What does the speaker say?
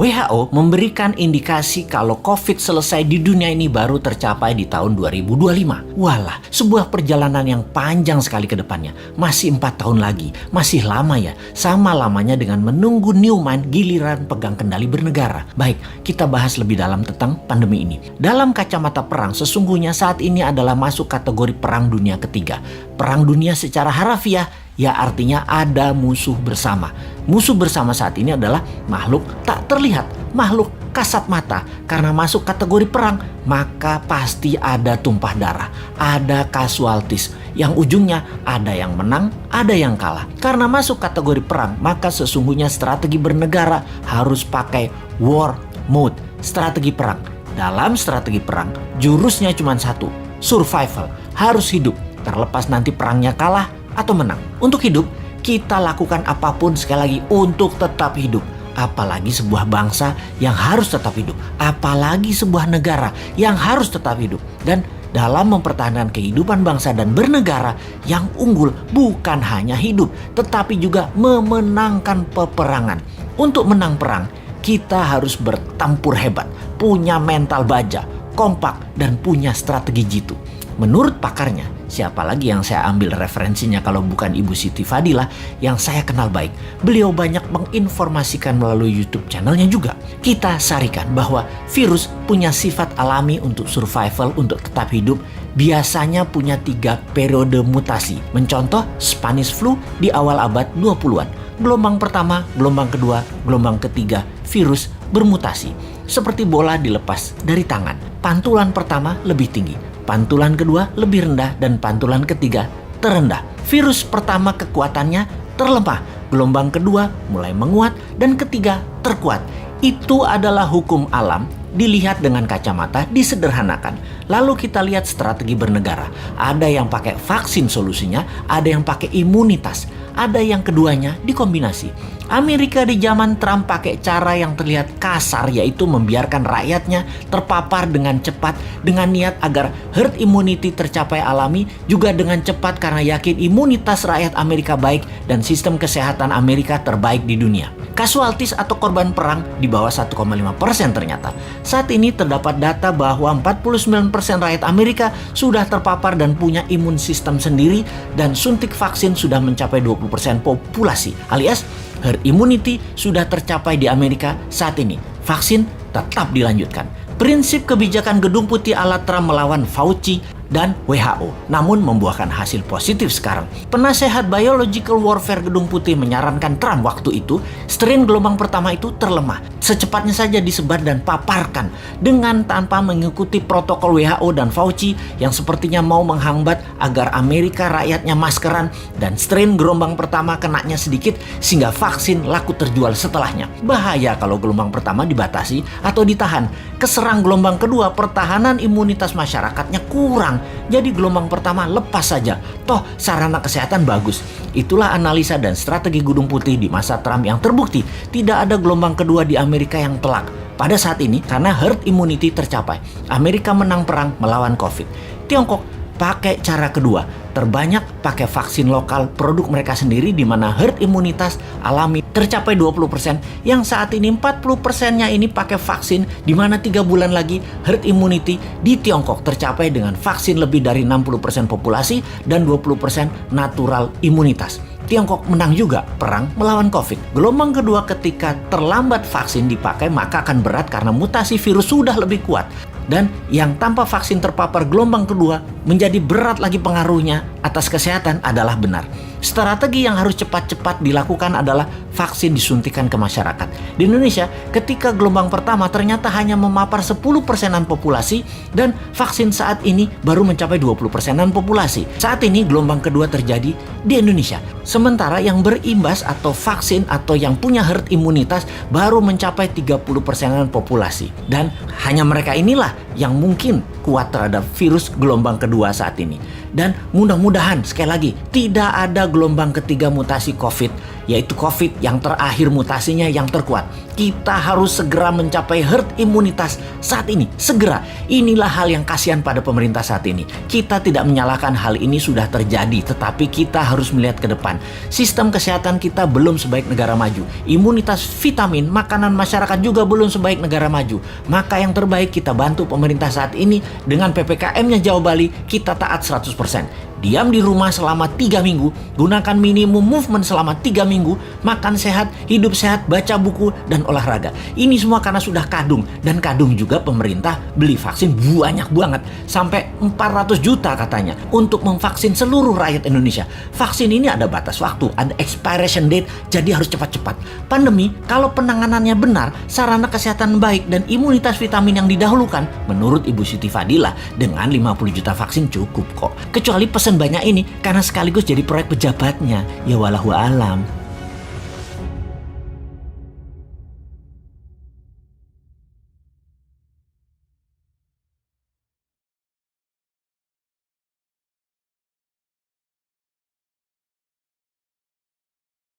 WHO memberikan indikasi kalau COVID selesai di dunia ini baru tercapai di tahun 2025. Walah, sebuah perjalanan yang panjang sekali ke depannya. Masih 4 tahun lagi. Masih lama ya. Sama lamanya dengan menunggu Newman giliran pegang kendali bernegara. Baik, kita bahas lebih dalam tentang pandemi ini. Dalam kacamata perang, sesungguhnya saat ini adalah masuk kategori perang dunia ketiga. Perang dunia secara harafiah ya artinya ada musuh bersama. Musuh bersama saat ini adalah makhluk tak terlihat, makhluk kasat mata. Karena masuk kategori perang, maka pasti ada tumpah darah, ada casualties. Yang ujungnya ada yang menang, ada yang kalah. Karena masuk kategori perang, maka sesungguhnya strategi bernegara harus pakai war mode, strategi perang. Dalam strategi perang, jurusnya cuma satu, survival, harus hidup. Terlepas nanti perangnya kalah atau menang. Untuk hidup, kita lakukan apapun sekali lagi untuk tetap hidup. Apalagi sebuah bangsa yang harus tetap hidup. Apalagi sebuah negara yang harus tetap hidup. Dan dalam mempertahankan kehidupan bangsa dan bernegara, yang unggul bukan hanya hidup, tetapi juga memenangkan peperangan. Untuk menang perang, kita harus bertempur hebat, punya mental baja, kompak, dan punya strategi jitu. Menurut pakarnya, siapa lagi yang saya ambil referensinya kalau bukan Ibu Siti Fadilah yang saya kenal baik. Beliau banyak menginformasikan melalui YouTube channelnya juga. Kita sarikan bahwa virus punya sifat alami untuk survival, untuk tetap hidup. Biasanya punya 3 periode mutasi. Mencontoh Spanish flu di awal abad 20-an. Gelombang pertama, gelombang kedua, gelombang ketiga, virus bermutasi. Seperti bola dilepas dari tangan. Pantulan pertama lebih tinggi. Pantulan kedua lebih rendah dan pantulan ketiga terendah. Virus pertama kekuatannya terlemah, gelombang kedua mulai menguat dan ketiga terkuat. Itu adalah hukum alam, dilihat dengan kacamata, disederhanakan. Lalu kita lihat strategi bernegara. Ada yang pakai vaksin solusinya, ada yang pakai imunitas, ada yang keduanya dikombinasi. Amerika di zaman Trump pakai cara yang terlihat kasar, yaitu membiarkan rakyatnya terpapar dengan cepat dengan niat agar herd immunity tercapai alami, juga dengan cepat karena yakin imunitas rakyat Amerika baik dan sistem kesehatan Amerika terbaik di dunia. Casualties atau korban perang di bawah 1,5% ternyata. Saat ini terdapat data bahwa 49% rakyat Amerika sudah terpapar dan punya imun sistem sendiri, dan suntik vaksin sudah mencapai 20% populasi, alias herd immunity sudah tercapai di Amerika saat ini. Vaksin tetap dilanjutkan. Prinsip kebijakan Gedung Putih ala Trump melawan Fauci dan WHO, namun membuahkan hasil positif sekarang. Penasehat Biological Warfare Gedung Putih menyarankan Trump waktu itu, strain gelombang pertama itu terlemah. Secepatnya saja disebar dan paparkan dengan tanpa mengikuti protokol WHO dan Fauci yang sepertinya mau menghambat agar Amerika rakyatnya maskeran dan strain gelombang pertama kenanya sedikit sehingga vaksin laku terjual setelahnya. Bahaya kalau gelombang pertama dibatasi atau ditahan. Keserang gelombang kedua, pertahanan imunitas masyarakatnya kurang. Jadi gelombang pertama lepas saja. Toh sarana kesehatan bagus. Itulah analisa dan strategi Gedung Putih di masa Trump yang terbukti tidak ada gelombang kedua di Amerika yang telak. Pada saat ini karena herd immunity tercapai, Amerika menang perang melawan COVID. Tiongkok pakai cara kedua, terbanyak pakai vaksin lokal produk mereka sendiri, di mana herd imunitas alami tercapai 20%, yang saat ini 40%-nya ini pakai vaksin, di mana 3 bulan lagi herd immunity di Tiongkok tercapai dengan vaksin lebih dari 60% populasi dan 20% natural imunitas. Tiongkok menang juga perang melawan COVID. Gelombang kedua ketika terlambat vaksin dipakai maka akan berat karena mutasi virus sudah lebih kuat. Dan yang tanpa vaksin terpapar gelombang kedua menjadi berat lagi pengaruhnya atas kesehatan adalah benar. Strategi yang harus cepat-cepat dilakukan adalah vaksin disuntikan ke masyarakat. Di Indonesia, ketika gelombang pertama ternyata hanya memapar 10%-an populasi dan vaksin saat ini baru mencapai 20%-an populasi. Saat ini gelombang kedua terjadi di Indonesia. Sementara yang berimbas atau vaksin atau yang punya herd imunitas baru mencapai 30%-an populasi. Dan hanya mereka inilah yang mungkin kuat terhadap virus gelombang kedua saat ini. Dan mudah-mudahan sekali lagi tidak ada gelombang ketiga mutasi COVID yaitu COVID yang terakhir mutasinya yang terkuat. Kita harus segera mencapai herd imunitas saat ini, segera. Inilah hal yang kasihan pada pemerintah saat ini. Kita tidak menyalahkan hal ini sudah terjadi, tetapi kita harus melihat ke depan. Sistem kesehatan kita belum sebaik negara maju. Imunitas vitamin, makanan masyarakat juga belum sebaik negara maju. Maka yang terbaik kita bantu pemerintah saat ini dengan PPKM-nya Jawa Bali, kita taat 100%. Diam di rumah selama 3 minggu, gunakan minimum movement selama 3 minggu, makan sehat, hidup sehat, baca buku, dan olahraga. Ini semua karena sudah kadung, dan kadung juga pemerintah beli vaksin banyak banget, sampai 400 juta katanya, untuk memvaksin seluruh rakyat Indonesia. Vaksin ini ada batas waktu, ada expiration date, jadi harus cepat-cepat. Pandemi, kalau penanganannya benar, sarana kesehatan baik, dan imunitas vitamin yang didahulukan, menurut Ibu Siti Fadila, dengan 50 juta vaksin cukup kok. Kecuali pesan banyak ini karena sekaligus jadi proyek pejabatnya. Ya walahu alam.